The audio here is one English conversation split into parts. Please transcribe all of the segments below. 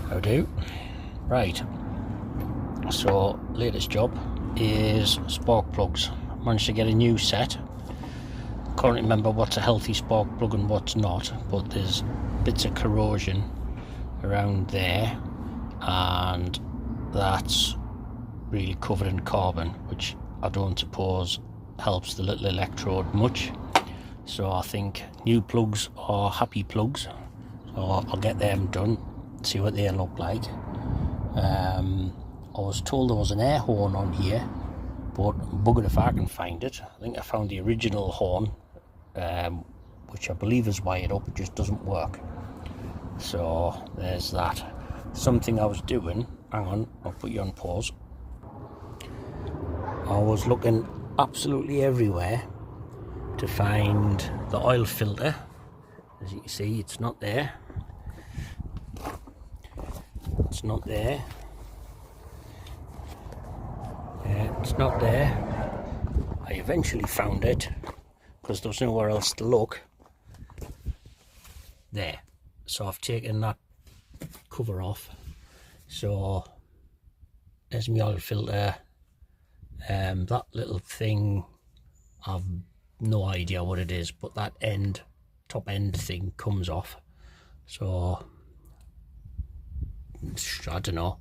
How do? Right, so latest job is spark plugs. Managed to get a new set. Can't remember what's a healthy spark plug and what's not, but there's bits of corrosion around there, and that's really covered in carbon, which I don't suppose helps the little electrode much. So I think new plugs are happy plugs, so I'll get them done, see what they look like. I was told there was an air horn on here, but I'm buggered if I can find it. I think I found the original horn, which I believe is wired up, it just doesn't work. So there's that. Something I was doing, hang on, I'll put you on pause. I was looking absolutely everywhere to find the oil filter. As you can see, it's not there. It's not there. It's not there. I eventually found it because there was nowhere else to look. There. So I've taken that cover off. So there's my oil filter. That little thing, I've no idea what it is, but that top end thing comes off. So I don't know,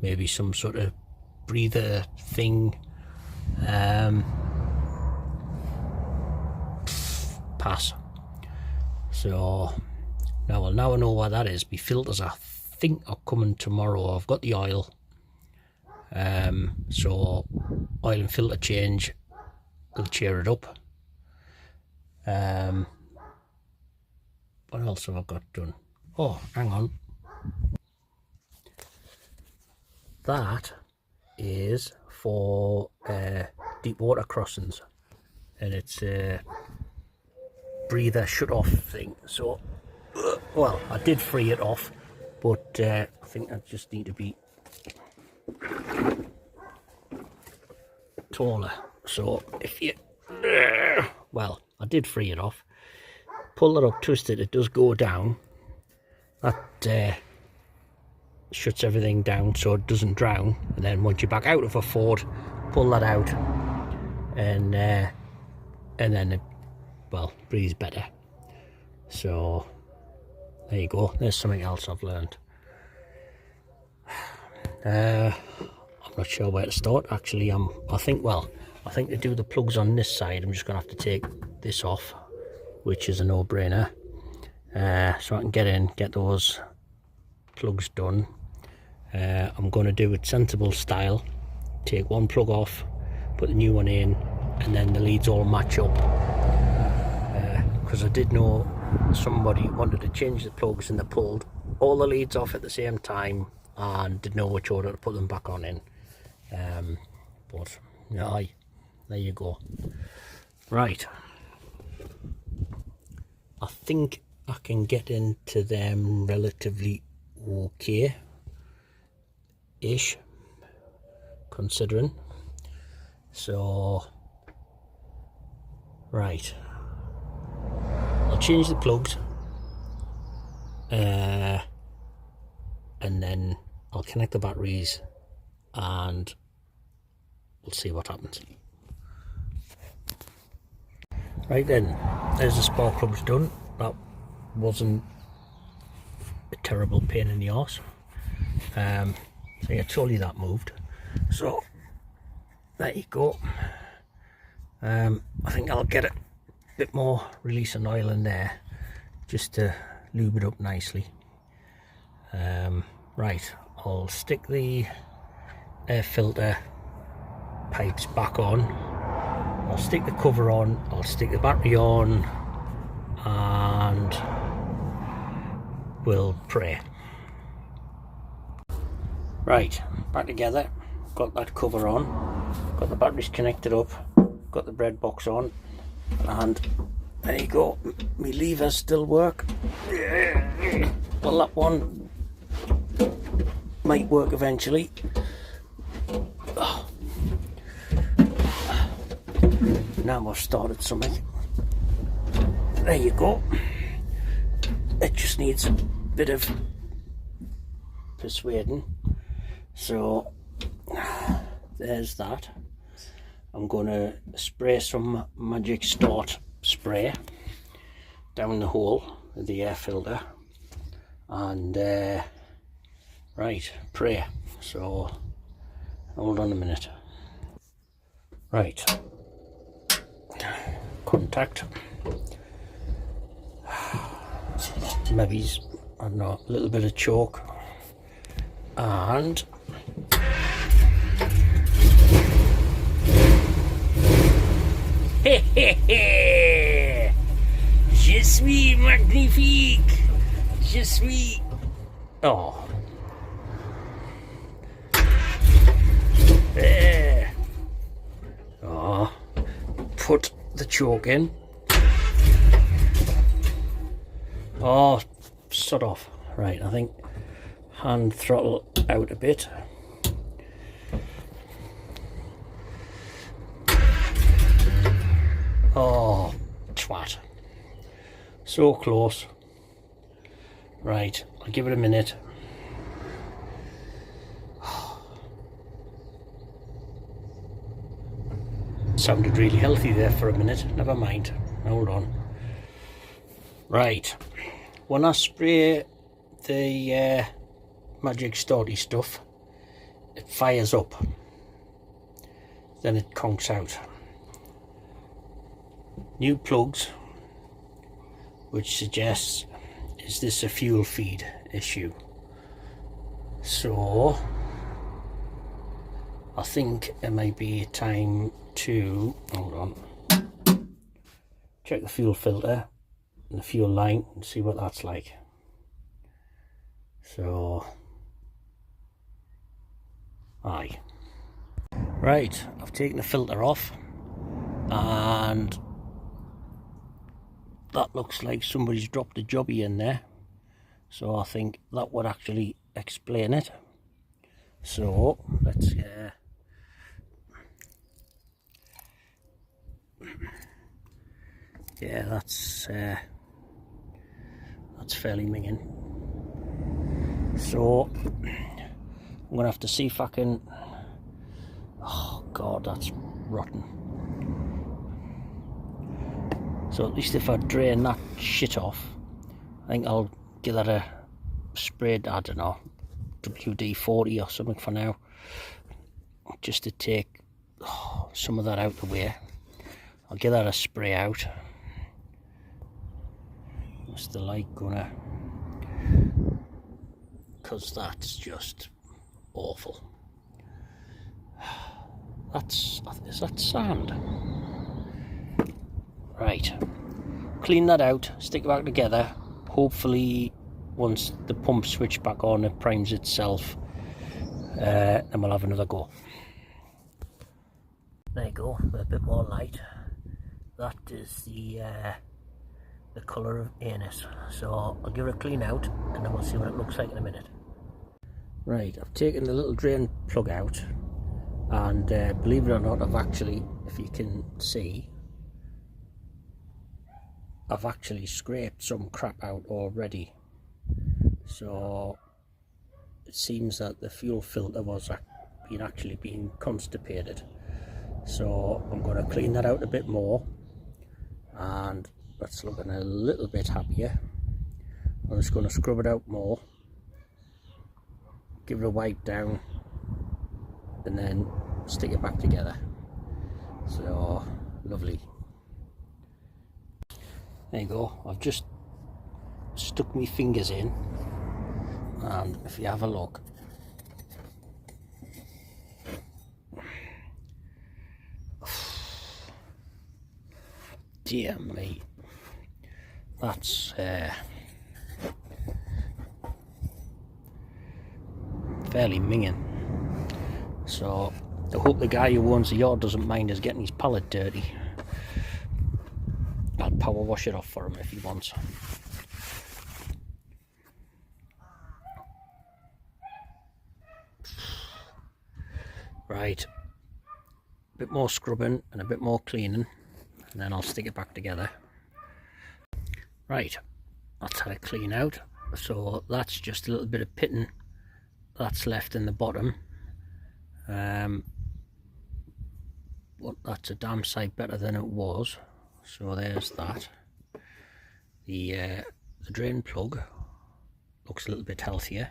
maybe some sort of breather thing. Pass. So now I know what that is. My filters I think are coming tomorrow. I've got the oil. So oil and filter change will cheer it up. What else have I got done? Oh, hang on. That is for deep water crossings, and it's a breather shut off thing. So, well, I did free it off, but I think I just need to be taller. So if you, well, I did free it off, pull it up, twist it, it does go down. That shuts everything down so it doesn't drown, and then once you're back out of a ford, pull that out, and then it, well, breathes better. So there you go, there's something else I've learned. I'm not sure where to start actually. I think to do the plugs on this side, I'm just gonna have to take this off, which is a no-brainer, so I can get in, get those plugs done. I'm going to do it sensible style, take one plug off, put the new one in, and then the leads all match up, because I did know somebody wanted to change the plugs and they pulled all the leads off at the same time and didn't know which order to put them back on in. But yeah, there you go. Right, I think I can get into them relatively okay ish, considering. So right, I'll change the plugs, and then I'll connect the batteries and we'll see what happens. Right then, there's the spark plugs done. That wasn't a terrible pain in the arse. So yeah, totally that moved. So there you go. I think I'll get a bit more release and oil in there just to lube it up nicely. Right, I'll stick the air filter pipes back on. I'll stick the cover on, I'll stick the battery on, and we'll pray. Right, back together, got that cover on, got the batteries connected up, got the bread box on, and there you go, my levers still work. Well, that one might work eventually. Now I've started something. There you go. It just needs a bit of persuading. So there's that. I'm going to spray some Magic Start spray down the hole of the air filter, and right, pray. So hold on a minute. Right, contact. Maybe, I don't know, a little bit of choke, and je suis magnifique, je suis. Oh, there. Oh, put the choke in. Oh, sod off. Right, I think hand throttle out a bit. Oh, twat. So close. Right, I'll give it a minute. Sounded really healthy there for a minute. Never mind. Hold on. Right. When I spray the Magic Starty stuff, it fires up. Then it conks out. New plugs, which suggests, is this a fuel feed issue? So I think it might be time to, hold on, check the fuel filter and the fuel line and see what that's like. So aye, right, I've taken the filter off, and that looks like somebody's dropped a jobby in there, so I think that would actually explain it. So let's yeah, that's fairly minging. So I'm gonna have to see if I can. Oh god, that's rotten. So at least if I drain that shit off, I think I'll give that a spray, I don't know, WD-40 or something for now, just to take some of that out the way. I'll give that a spray out. What's the light gonna, because that's just awful. Is that sand? Right, clean that out, stick it back together. Hopefully once the pump switch back on, it primes itself, and we'll have another go. There you go, a bit more light. That is the colour of anise. So I'll give it a clean out and then we'll see what it looks like in a minute. Right, I've taken the little drain plug out, and believe it or not, I've actually, if you can see, I've actually scraped some crap out already. So it seems that the fuel filter was actually being constipated. So I'm going to clean that out a bit more, and that's looking a little bit happier. I'm just going to scrub it out more, give it a wipe down, and then stick it back together. So lovely. There you go, I've just stuck my fingers in, and if you have a look, dear me, that's fairly minging. So I hope the guy who owns the yard doesn't mind us getting his pallet dirty. I'll power wash it off for him if he wants. Right, a bit more scrubbing and a bit more cleaning, and then I'll stick it back together. Right, that's had a clean out. So that's just a little bit of pitting that's left in the bottom. But that's a damn sight better than it was. So there's that. The drain plug looks a little bit healthier.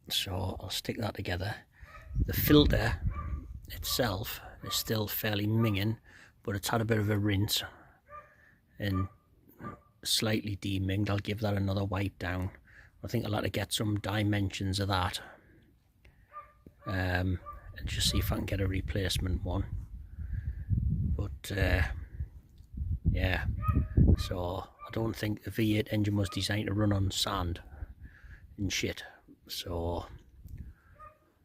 So I'll stick that together. The filter itself is still fairly minging, but it's had a bit of a rinse and slightly deminged. I'll give that another wipe down. I think I'll have to get some dimensions of that and just see if I can get a replacement one. But yeah, so I don't think the V8 engine was designed to run on sand and shit. So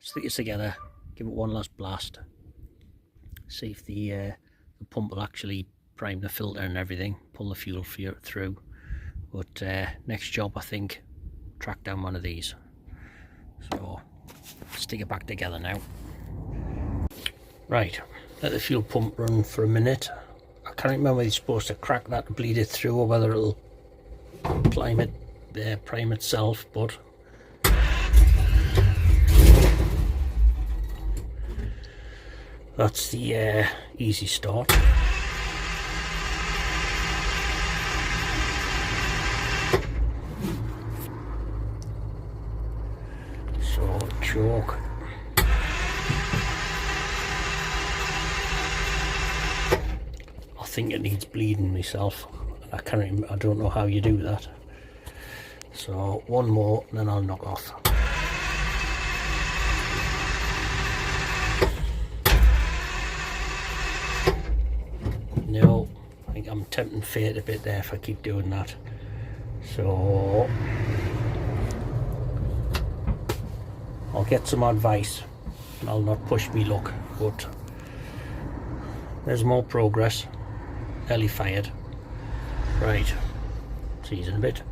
stick it together, give it one last blast, see if the pump will actually prime the filter and everything, pull the fuel through. But next job, I think, track down one of these. So stick it back together now. Right, let the fuel pump run for a minute. I can't remember whether you're supposed to crack that to bleed it through or whether it'll prime itself, but that's the easy start. So choke. I think it needs bleeding myself. I don't know how you do that. So one more and then I'll knock off. No, I think I'm tempting fate a bit there if I keep doing that. So I'll get some advice and I'll not push me luck, but there's more progress. Early fired. Right, see you in a bit.